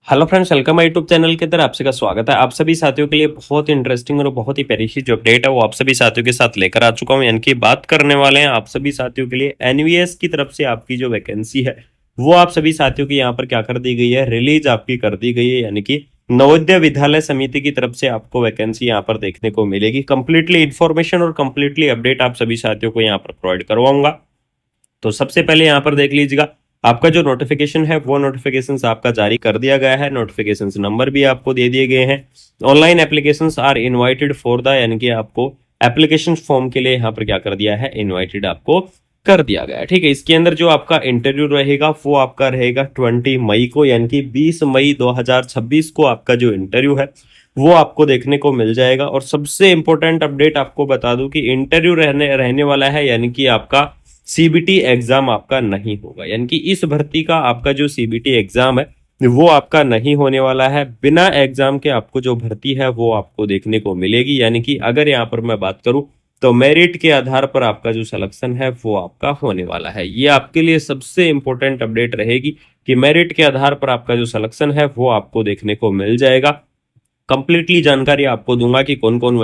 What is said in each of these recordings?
Hello friends, welcome my YouTube channel के अंदर आपसे का स्वागत है। आप सभी साथियों के लिए बहुत ही इंटरेस्टिंग और बहुत ही प्यारी सी जो अपडेट है वो आप सभी साथियों के साथ लेकर आ चुका हूं। यानी कि बात करने वाले हैं आप सभी साथियों के लिए एनवीएस की तरफ से आपकी जो वैकेंसी है वो आप सभी साथियों की यहाँ पर क्या कर दी गई है, रिलीज आपकी कर दी गई है। यानी कि नवोदय विद्यालय समिति की तरफ से आपको वैकेंसी यहाँ पर देखने को मिलेगी। कंप्लीटली इन्फॉर्मेशन और कंप्लीटली अपडेट आप सभी साथियों को यहाँ पर प्रोवाइड करवाऊंगा। तो सबसे पहले यहाँ पर देख लीजिएगा, आपका जो नोटिफिकेशन है वो नोटिफिकेशन आपका जारी कर दिया गया है। नोटिफिकेशन नंबर भी आपको दे दिए गए हैं। Online application are invited for the, यानी कि आपको एप्लीकेशन फॉर्म के लिए यहाँ पर क्या कर दिया है, इनवाइटेड आपको कर दिया गया है। ठीक है, इसके अंदर जो आपका इंटरव्यू रहेगा वो आपका रहेगा 20 मई को, यानी कि 20 मई 2026 को आपका जो इंटरव्यू है वो आपको देखने को मिल जाएगा। और सबसे इंपॉर्टेंट अपडेट आपको बता दूं कि इंटरव्यू रहने वाला है, यानी कि आपका सीबीटी एग्जाम आपका नहीं होगा। यानी कि इस भर्ती का आपका जो सीबीटी एग्जाम है वो आपका नहीं होने वाला है। बिना एग्जाम के आपको जो भर्ती है वो आपको देखने को मिलेगी। यानी कि अगर यहाँ पर मैं बात करूं तो मेरिट के आधार पर आपका जो सिलेक्शन है वो आपका होने वाला है। ये आपके लिए सबसे इंपॉर्टेंट अपडेट रहेगी कि मेरिट के आधार पर आपका जो सिलेक्शन है वो आपको देखने को मिल जाएगा। कंप्लीटली जानकारी आपको दूंगा कि कौन कौन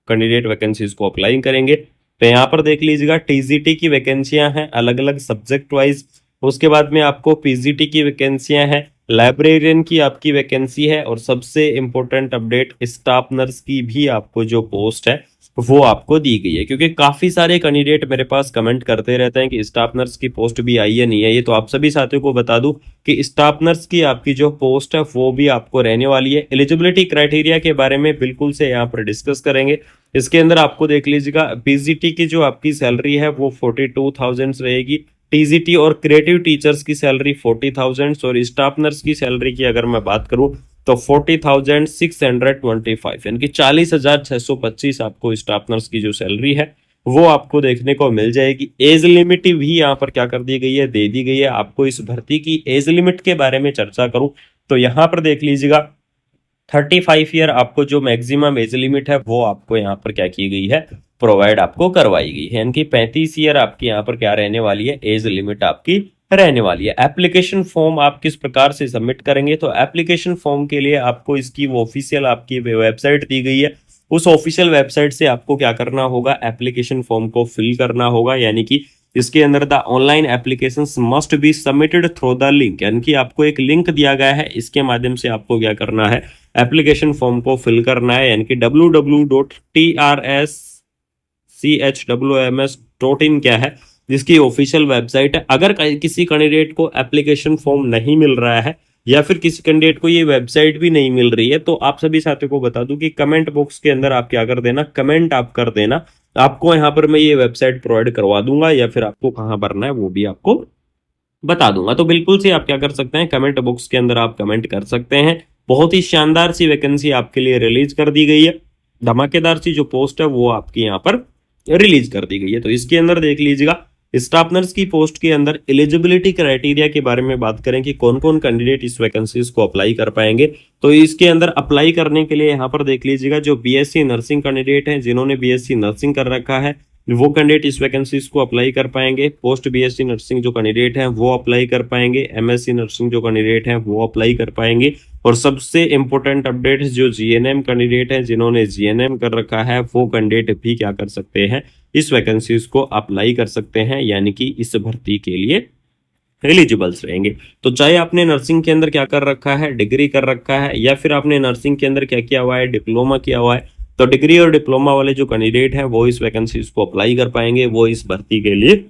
कैंडिडेट वैकेंसीज को अप्लाई करेंगे। तो यहाँ पर देख लीजिएगा, टीजीटी की वैकेंसियां हैं अलग अलग सब्जेक्ट वाइज। उसके बाद में आपको पीजीटी की वैकेंसियां हैं, लाइब्रेरियन की आपकी वैकेंसी है, और सबसे इंपॉर्टेंट अपडेट स्टाफ नर्स की भी आपको जो पोस्ट है वो आपको दी गई है। क्योंकि काफी सारे कैंडिडेट मेरे पास कमेंट करते रहते हैं कि स्टाफ नर्स की पोस्ट भी आई है नहीं है। ये तो आप सभी साथियों को बता दूं कि स्टाफ नर्स की आपकी जो पोस्ट है वो भी आपको रहने वाली है। एलिजिबिलिटी क्राइटेरिया के बारे में बिल्कुल से यहाँ पर डिस्कस करेंगे। इसके अंदर आपको देख लीजिएगा, पीजीटी की जो आपकी सैलरी है वो 42,000 रहेगी। टीजीटी और क्रिएटिव टीचर्स की सैलरी 40,000, और स्टाफ नर्स की सैलरी की अगर मैं बात करूं तो 40,625, यानी कि 40,625 आपको स्टाफ नर्स की जो सैलरी है वो आपको देखने को मिल जाएगी। एज लिमिट भी यहाँ पर क्या कर दी गई है, दे दी गई है। आपको इस भर्ती की एज लिमिट के बारे में चर्चा करूं तो यहाँ पर देख लीजिएगा, 35 ईयर आपको जो मैक्सिमम एज लिमिट है वो आपको यहाँ पर क्या की गई है, प्रोवाइड आपको करवाई गई है। यानी कि 35 ईयर आपकी यहाँ पर क्या रहने वाली है, एज लिमिट आपकी रहने वाली है। एप्लीकेशन फॉर्म आप किस प्रकार से सबमिट करेंगे, तो एप्लीकेशन फॉर्म के लिए आपको इसकी वो ऑफिशियल आपकी वेबसाइट दी गई है। उस ऑफिशियल वेबसाइट से आपको क्या करना होगा, एप्लीकेशन फॉर्म को फिल करना होगा। यानी कि इसके अंदर the online application must be submitted through the link, यानी कि आपको एक लिंक दिया गया है, इसके माध्यम से आपको क्या करना है, एप्लीकेशन फॉर्म को फिल करना है। यानी कि www.trschwms.in क्या है, जिसकी ऑफिशियल वेबसाइट है। अगर किसी कैंडिडेट को एप्लीकेशन फॉर्म नहीं मिल रहा है या फिर किसी कैंडिडेट को ये वेबसाइट भी नहीं मिल रही है तो आप सभी साथियों को बता दूं कि कमेंट बॉक्स के अंदर आप क्या कर देना, कमेंट आप कर देना। आपको यहाँ पर मैं ये वेबसाइट प्रोवाइड करवा दूंगा, या फिर आपको कहाँ भरना है वो भी आपको बता दूंगा। तो बिल्कुल से आप क्या कर सकते हैं, कमेंट बॉक्स के अंदर आप कमेंट कर सकते हैं। बहुत ही शानदार सी वैकेंसी आपके लिए रिलीज कर दी गई है। धमाकेदार सी जो पोस्ट है वो आपकी यहाँ पर रिलीज कर दी गई है। तो इसके अंदर देख लीजिएगा, स्टाफ नर्स की पोस्ट के अंदर एलिजिबिलिटी क्राइटेरिया के बारे में बात करें कि कौन कौन कैंडिडेट इस वैकेंसीज को अप्लाई कर पाएंगे। तो इसके अंदर अप्लाई करने के लिए यहाँ पर देख लीजिएगा, जो बीएससी नर्सिंग कैंडिडेट हैं, जिन्होंने बीएससी नर्सिंग कर रखा है वो कैंडिडेट इस वैकेंसीज को अप्लाई कर पाएंगे। पोस्ट बीएससी नर्सिंग जो कैंडिडेट हैं वो अप्लाई कर पाएंगे। एमएससी नर्सिंग जो कैंडिडेट हैं वो अप्लाई कर पाएंगे। और सबसे इंपॉर्टेंट अपडेट, जो जीएनएम कैंडिडेट हैं, जिन्होंने जीएनएम कर रखा है वो कैंडिडेट भी क्या कर सकते हैं, इस वैकेंसीज को अप्लाई कर सकते हैं। यानी कि इस भर्ती के लिए एलिजिबल्स रहेंगे। तो चाहे आपने नर्सिंग के अंदर क्या कर रखा है, डिग्री कर रखा है, या फिर आपने नर्सिंग के अंदर क्या किया हुआ है, डिप्लोमा किया हुआ है, तो डिग्री और डिप्लोमा वाले जो कैंडिडेट हैं वो इस वैकेंसीज को अप्लाई कर पाएंगे, वो इस भर्ती के लिए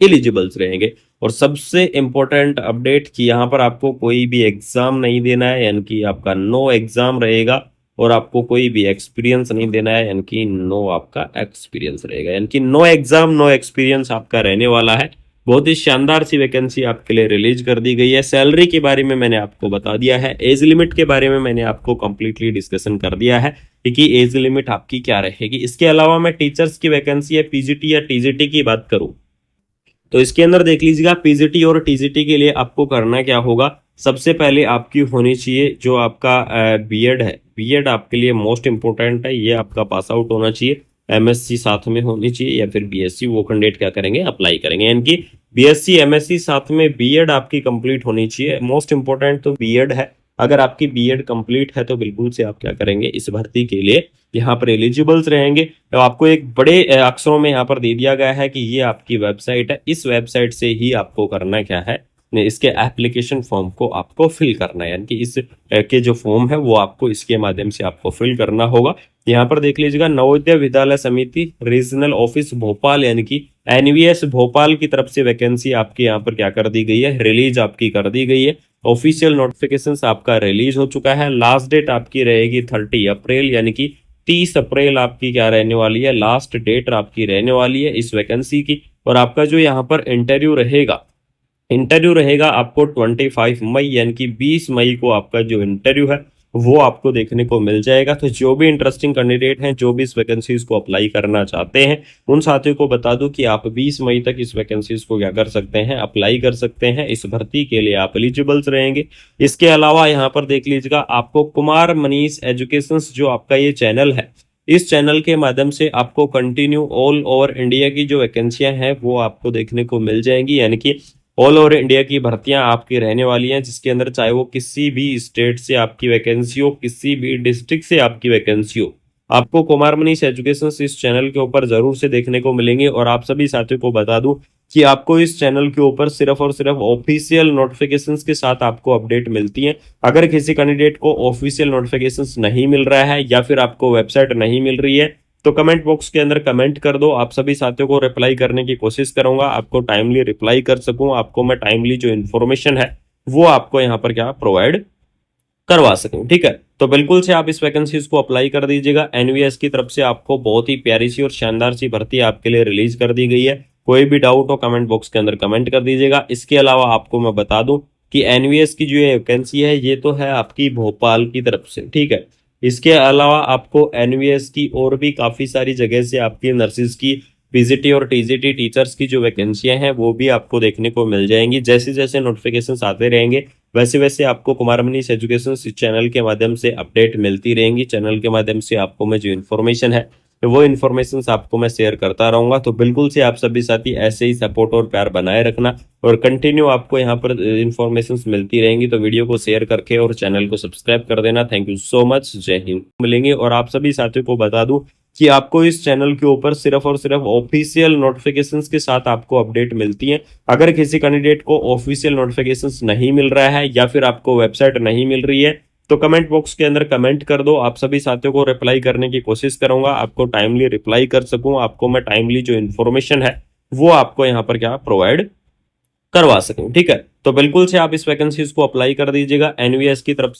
एलिजिबल्स रहेंगे। और सबसे इंपॉर्टेंट अपडेट कि यहाँ पर आपको कोई भी एग्जाम नहीं देना है, यानी कि आपका नो एग्जाम रहेगा। और आपको कोई भी एक्सपीरियंस नहीं देना है, यानी कि नो आपका एक्सपीरियंस रहेगा। यानी कि नो एग्जाम नो एक्सपीरियंस आपका रहने वाला है। बहुत ही शानदार सी वैकेंसी आपके लिए रिलीज कर दी गई है। सैलरी के बारे में मैंने आपको बता दिया है। एज लिमिट के बारे में मैंने आपको कंप्लीटली डिस्कशन कर दिया है कि एज लिमिट आपकी क्या रहेगी। इसके अलावा मैं टीचर्स की वैकेंसी है पीजीटी या टीजीटी की बात करूं तो इसके अंदर देख लीजिएगा, पीजीटी और टीजीटी के लिए आपको करना क्या होगा, सबसे पहले आपकी होनी चाहिए जो आपका बीएड है। बीएड आपके लिए मोस्ट इंपोर्टेंट है, ये आपका पास आउट होना चाहिए। एमएससी साथ में होनी चाहिए या फिर बीएससी, वो कैंडिडेट क्या करेंगे, अप्लाई करेंगे। यानी कि बीएससी एमएससी साथ में बीएड आपकी कंप्लीट होनी चाहिए। मोस्ट इंपोर्टेंट तो बीएड है। अगर आपकी बीएड कंप्लीट है तो बिल्कुल से आप क्या करेंगे, इस भर्ती के लिए यहाँ पर एलिजिबल्स रहेंगे। तो आपको एक बड़े अक्षरों में यहाँ पर दे दिया गया है कि ये आपकी वेबसाइट है, इस वेबसाइट से ही आपको करना क्या है, इसके एप्लीकेशन फॉर्म को आपको फिल करना है, यानी कि इस के जो फॉर्म है वो आपको इसके माध्यम से आपको फिल करना होगा। यहाँ पर देख लीजिएगा, नवोदय विद्यालय समिति रीजनल ऑफिस भोपाल यानी कि एनवीएस भोपाल की तरफ से वैकेंसी आपकी यहाँ पर क्या कर दी गई है, रिलीज आपकी कर दी गई है। ऑफिशियल नोटिफिकेशन आपका रिलीज हो चुका है। लास्ट डेट आपकी रहेगी 30 अप्रैल, यानी कि 30 अप्रैल आपकी क्या रहने वाली है, लास्ट डेट आपकी रहने वाली है इस वैकेंसी की। और आपका जो यहाँ पर इंटरव्यू रहेगा आपको 25 मई यानी कि 20 मई को आपका जो इंटरव्यू है वो आपको देखने को मिल जाएगा। तो जो भी इंटरेस्टिंग कैंडिडेट हैं, जो भी इस वैकेंसीज को अप्लाई करना चाहते हैं, उन साथियों को बता दूं कि आप 20 मई तक इस वैकेंसीज को क्या कर सकते हैं, अप्लाई कर सकते हैं। इस भर्ती के लिए आप एलिजिबल्स रहेंगे। इसके अलावा यहाँ पर देख लीजिएगा, आपको कुमार मनीष एजुकेशन जो आपका ये चैनल है, इस चैनल के माध्यम से आपको कंटिन्यू ऑल ओवर इंडिया की जो वैकेंसियां हैं वो आपको देखने को मिल जाएंगी, यानी कि ऑल ओवर इंडिया की भर्तियां आपकी रहने वाली हैं, जिसके अंदर चाहे वो किसी भी स्टेट से आपकी वैकेंसी हो, किसी भी डिस्ट्रिक्ट से आपकी वैकेंसी हो, आपको कुमार मनीष एजुकेशन इस चैनल के ऊपर जरूर से देखने को मिलेंगे। और आप सभी साथियों को बता दूं कि आपको इस चैनल के ऊपर सिर्फ और सिर्फ ऑफिशियल नोटिफिकेशंस के साथ आपको अपडेट मिलती है। अगर किसी कैंडिडेट को ऑफिशियल नोटिफिकेशंस नहीं मिल रहा है या फिर आपको वेबसाइट नहीं मिल रही है तो कमेंट बॉक्स के अंदर कमेंट कर दो। आप सभी साथियों को रिप्लाई करने की कोशिश करूंगा, आपको टाइमली रिप्लाई कर सकूं, आपको मैं टाइमली जो इन्फॉर्मेशन है वो आपको यहाँ पर क्या प्रोवाइड करवा सकूं, ठीक है। तो बिल्कुल से आप इस वैकेंसीज को अप्लाई कर दीजिएगा। एनवीएस की तरफ से आपको बहुत ही प्यारी सी और शानदार सी भर्ती आपके लिए रिलीज कर दी गई है। कोई भी डाउट हो कमेंट बॉक्स के अंदर कमेंट कर दीजिएगा। इसके अलावा आपको मैं बता दूं कि एनवीएस की जो ये वैकेंसी है ये तो है आपकी भोपाल की तरफ से, ठीक है। इसके अलावा आपको एनवीएस की और भी काफी सारी जगह से आपकी नर्सिस की पीजीटी और टीजीटी टीचर्स की जो वैकेंसियां हैं वो भी आपको देखने को मिल जाएंगी। जैसे जैसे नोटिफिकेशन आते रहेंगे वैसे वैसे आपको कुमार मनीष एजुकेशन चैनल के माध्यम से अपडेट मिलती रहेंगी। चैनल के माध्यम से आपको मैं जो इन्फॉर्मेशन है वो इन्फॉर्मेशन आपको मैं शेयर करता रहूंगा। तो बिल्कुल से आप सभी साथी ऐसे ही सपोर्ट और प्यार बनाए रखना और कंटिन्यू आपको यहाँ पर इन्फॉर्मेशन मिलती रहेंगी। तो वीडियो को शेयर करके और चैनल को सब्सक्राइब कर देना। थैंक यू सो मच, जय हिंद। मिलेंगे। और आप सभी साथियों को बता दूं कि आपको इस चैनल के ऊपर सिर्फ और सिर्फ ऑफिशियल नोटिफिकेशंस के साथ आपको अपडेट मिलती है। अगर किसी कैंडिडेट को ऑफिशियल नोटिफिकेशंस नहीं मिल रहा है या फिर आपको वेबसाइट नहीं मिल रही है तो कमेंट बॉक्स के अंदर कमेंट कर दो। आप सभी साथियों को रिप्लाई करने की कोशिश करूंगा, आपको टाइमली रिप्लाई कर सकूं, आपको मैं टाइमली जो इन्फॉर्मेशन है वो आपको यहाँ पर क्या प्रोवाइड करवा सकूं, ठीक है। तो बिल्कुल से आप इस वैकेंसीज को अप्लाई कर दीजिएगा एनवीएस की तरफ से।